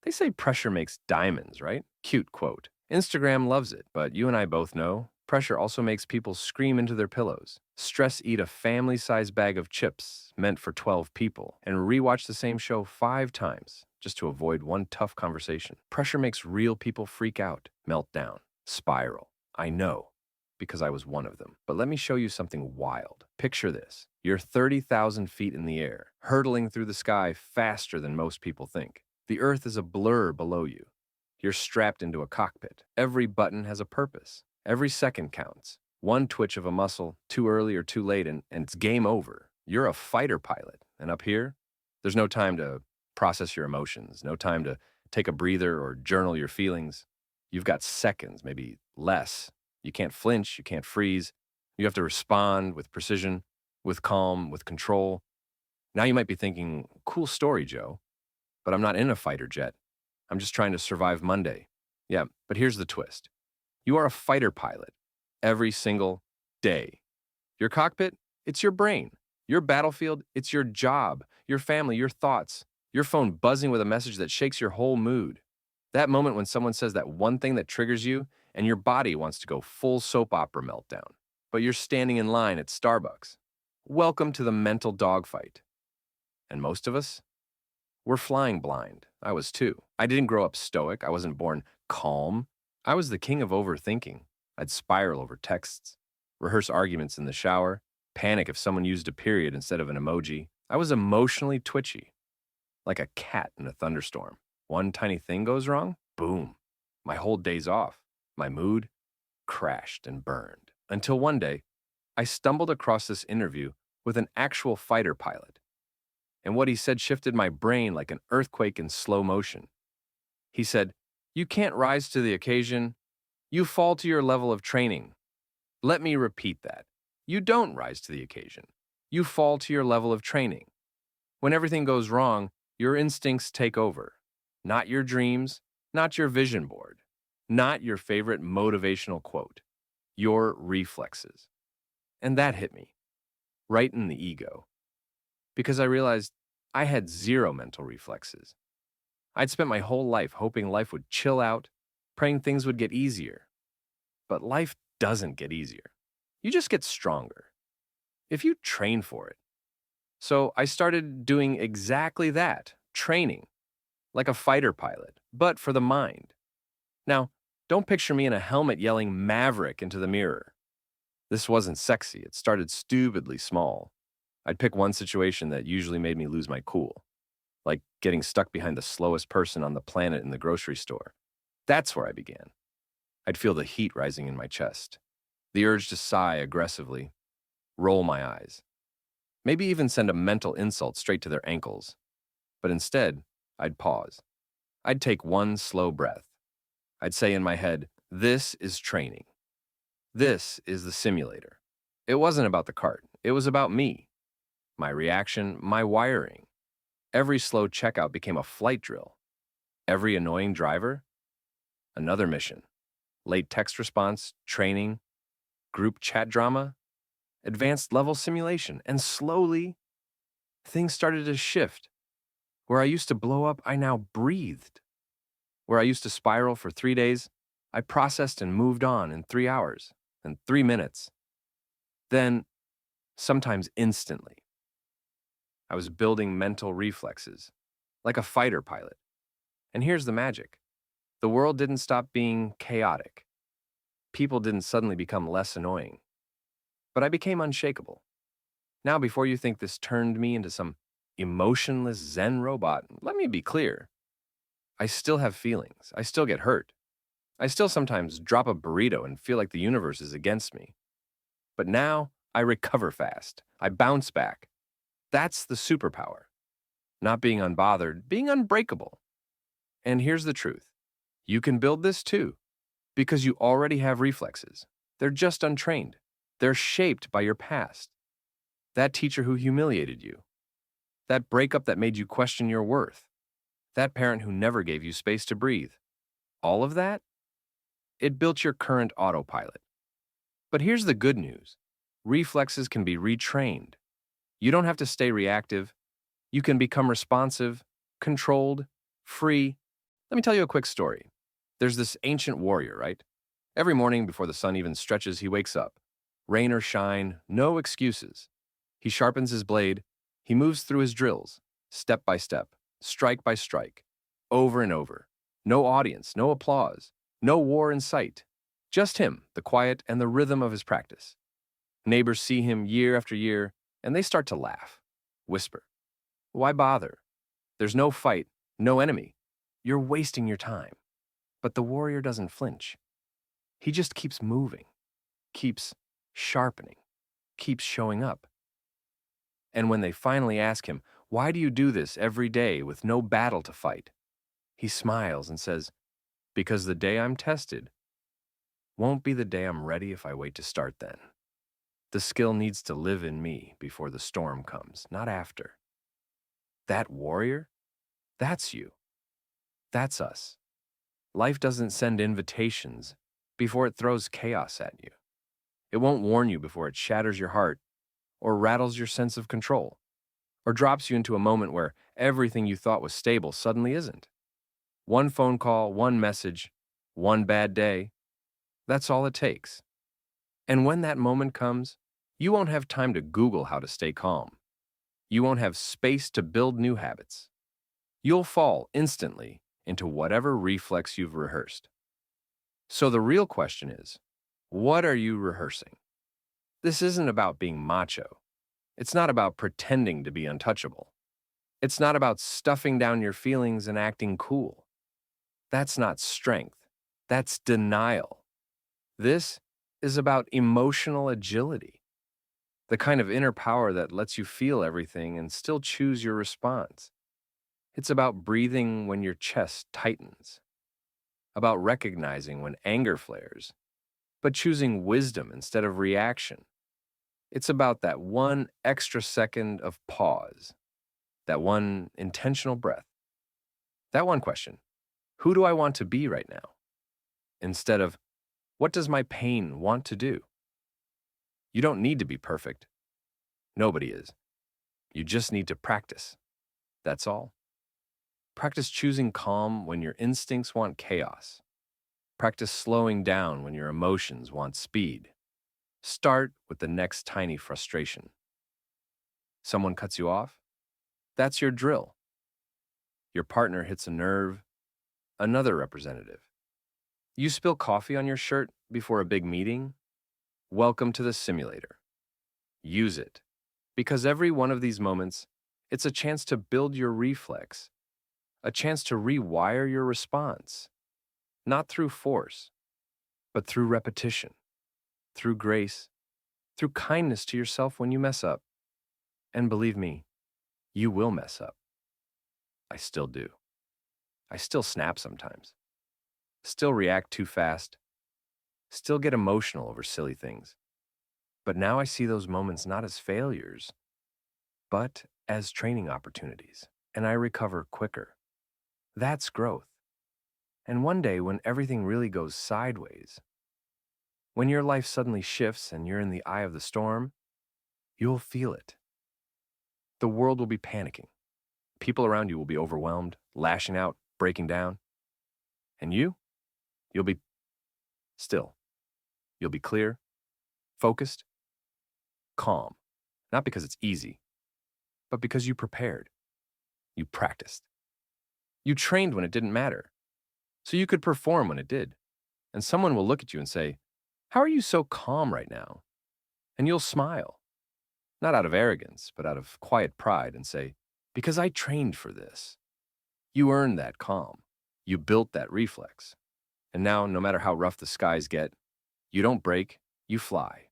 They say pressure makes diamonds, right? Cute quote. Instagram loves it, but you and I both know pressure also makes people scream into their pillows, stress eat a family sized bag of chips meant for 12 people, and rewatch the same show 5 times just to avoid one tough conversation. Pressure makes real people freak out, melt down, spiral. I know, because I was one of them. But let me show you something wild. Picture this. You're 30,000 feet in the air, hurtling through the sky faster than most people think. The earth is a blur below you. You're strapped into a cockpit. Every button has a purpose. Every second counts. One twitch of a muscle, too early or too late, and it's game over. You're a fighter pilot. And up here, there's no time to process your emotions, no time to take a breather or journal your feelings. You've got seconds, maybe less. You can't flinch, you can't freeze. You have to respond with precision, with calm, with control. Now you might be thinking, cool story, Joe, but I'm not in a fighter jet. I'm just trying to survive Monday. Yeah, but here's the twist. You are a fighter pilot every single day. Your cockpit, it's your brain. Your battlefield, it's your job, your family, your thoughts, your phone buzzing with a message that shakes your whole mood. That moment when someone says that one thing that triggers you and your body wants to go full soap opera meltdown, but you're standing in line at Starbucks. Welcome to the mental dogfight. And most of us, we're flying blind. I was too. I didn't grow up stoic. I wasn't born calm. I was the king of overthinking. I'd spiral over texts, rehearse arguments in the shower, panic if someone used a period instead of an emoji. I was emotionally twitchy, like a cat in a thunderstorm. One tiny thing goes wrong, boom, my whole day's off. My mood crashed and burned. Until one day, I stumbled across this interview with an actual fighter pilot. And what he said shifted my brain like an earthquake in slow motion. He said, "You can't rise to the occasion. You fall to your level of training." Let me repeat that. You don't rise to the occasion. You fall to your level of training. When everything goes wrong, your instincts take over. Not your dreams, not your vision board, not your favorite motivational quote. Your reflexes. And that hit me, right in the ego, because I realized I had zero mental reflexes. I'd spent my whole life hoping life would chill out, praying things would get easier. But life doesn't get easier. You just get stronger if you train for it. So I started doing exactly that, training, like a fighter pilot, but for the mind. Now, don't picture me in a helmet yelling Maverick into the mirror. This wasn't sexy. It started stupidly small. I'd pick one situation that usually made me lose my cool, like getting stuck behind the slowest person on the planet in the grocery store. That's where I began. I'd feel the heat rising in my chest, the urge to sigh aggressively, roll my eyes, maybe even send a mental insult straight to their ankles. But instead, I'd pause. I'd take one slow breath. I'd say in my head, this is training. This is the simulator. It wasn't about the cart. It was about me, my reaction, my wiring. Every slow checkout became a flight drill. Every annoying driver, another mission. Late text response, training, group chat drama, advanced level simulation. And slowly, things started to shift. Where I used to blow up, I now breathed. Where I used to spiral for 3 days, I processed and moved on in 3 hours and 3 minutes. Then, sometimes instantly, I was building mental reflexes, like a fighter pilot. And here's the magic. The world didn't stop being chaotic. People didn't suddenly become less annoying. But I became unshakable. Now, before you think this turned me into some emotionless Zen robot, let me be clear. I still have feelings. I still get hurt. I still sometimes drop a burrito and feel like the universe is against me. But now, I recover fast. I bounce back. That's the superpower. Not being unbothered, being unbreakable. And here's the truth. You can build this too, because you already have reflexes. They're just untrained. They're shaped by your past. That teacher who humiliated you. That breakup that made you question your worth. That parent who never gave you space to breathe. All of that? It built your current autopilot. But here's the good news. Reflexes can be retrained. You don't have to stay reactive. You can become responsive, controlled, free, Let me tell you a quick story. There's this ancient warrior, right? Every morning before the sun even stretches, he wakes up. Rain or shine, no excuses. He sharpens his blade. He moves through his drills, step by step, strike by strike, over and over. No audience, no applause, no war in sight. Just him, the quiet, and the rhythm of his practice. Neighbors see him year after year, and they start to laugh, whisper, "Why bother? There's no fight, no enemy. You're wasting your time." But the warrior doesn't flinch. He just keeps moving, keeps sharpening, keeps showing up. And when they finally ask him, "Why do you do this every day with no battle to fight?" he smiles and says, "Because the day I'm tested won't be the day I'm ready if I wait to start then. The skill needs to live in me before the storm comes, not after." That warrior, that's you. That's us. Life doesn't send invitations before it throws chaos at you. It won't warn you before it shatters your heart or rattles your sense of control or drops you into a moment where everything you thought was stable suddenly isn't. One phone call, one message, one bad day, that's all it takes. And when that moment comes, you won't have time to Google how to stay calm. You won't have space to build new habits. You'll fall instantly into whatever reflex you've rehearsed. So the real question is, what are you rehearsing? This isn't about being macho. It's not about pretending to be untouchable. It's not about stuffing down your feelings and acting cool. That's not strength. That's denial. This is about emotional agility, the kind of inner power that lets you feel everything and still choose your response. It's about breathing when your chest tightens, about recognizing when anger flares, but choosing wisdom instead of reaction. It's about that one extra second of pause, that one intentional breath, that one question: who do I want to be right now? Instead of, what does my pain want to do? You don't need to be perfect. Nobody is. You just need to practice. That's all. Practice choosing calm when your instincts want chaos. Practice slowing down when your emotions want speed. Start with the next tiny frustration. Someone cuts you off? That's your drill. Your partner hits a nerve? Another representative. You spill coffee on your shirt before a big meeting? Welcome to the simulator. Use it, because every one of these moments, it's a chance to build your reflex, a chance to rewire your response, not through force, but through repetition, through grace, through kindness to yourself when you mess up. And believe me, you will mess up. I still do. I still snap sometimes, still react too fast, still get emotional over silly things. But now I see those moments not as failures, but as training opportunities, and I recover quicker. That's growth. And one day, when everything really goes sideways, when your life suddenly shifts and you're in the eye of the storm, you'll feel it. The world will be panicking. People around you will be overwhelmed, lashing out, breaking down. And you'll be still. You'll be clear, focused, calm. Not because it's easy, but because you prepared. You practiced. You trained when it didn't matter, so you could perform when it did. And someone will look at you and say, "How are you so calm right now?" And you'll smile, not out of arrogance, but out of quiet pride, and say, "Because I trained for this." You earned that calm. You built that reflex. And now, no matter how rough the skies get, you don't break, you fly.